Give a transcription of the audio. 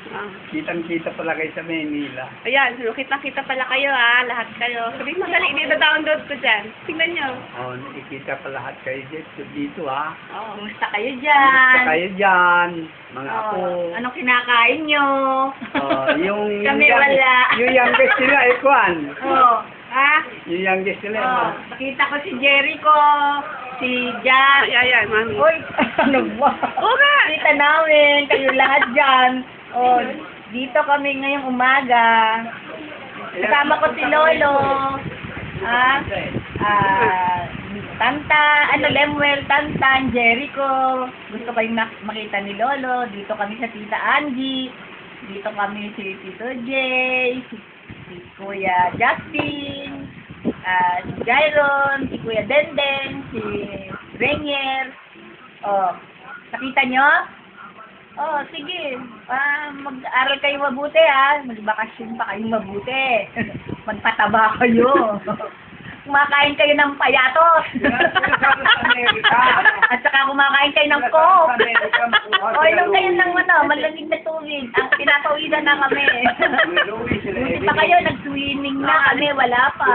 Ah. Kitang-kita pala kayo sa Manila. Ayan, so kita-kita pala kayo lahat kayo. Sabihin mo, dali, dito-download ko dyan. Tingnan nyo. Oh, nakikita pa lahat kayo dito Oh. Kumusta kayo Kumusta dyan? kayo dyan, mga apo? Anong kinakain nyo? Oh, yung Kami wala. Yung youngest nila, Kwan. Ha? Yung youngest nila. Nakita ko si Jericho, si Jack. Ayan, mami. Uy, ano ba? Oo nga. Kita namin, kayo lahat dyan. Oh, dito kami ngayong umaga. Kasama ko si Lolo. Tanta, Lemuel, Tantan, Jericho. Gusto kayong makita ni Lolo. Dito kami sa Tita Angie. Dito kami si Tito Jay, si Kuya Justin, si Jairon, si Kuya Dendeng, si Renier. Oh, nakita nyo? Oh, sige. Mag-aral kayo mabuti, Magbakasyon pa kayong mabuti. Magpataba kayo. Kumakain kayo ng payatos. At saka kumakain kayo ng coke. O, inom kayo ng malamig na tubig. Ang pinapawilan na kami. Buti pa kayo, nag-swimming na kami. Wala pa.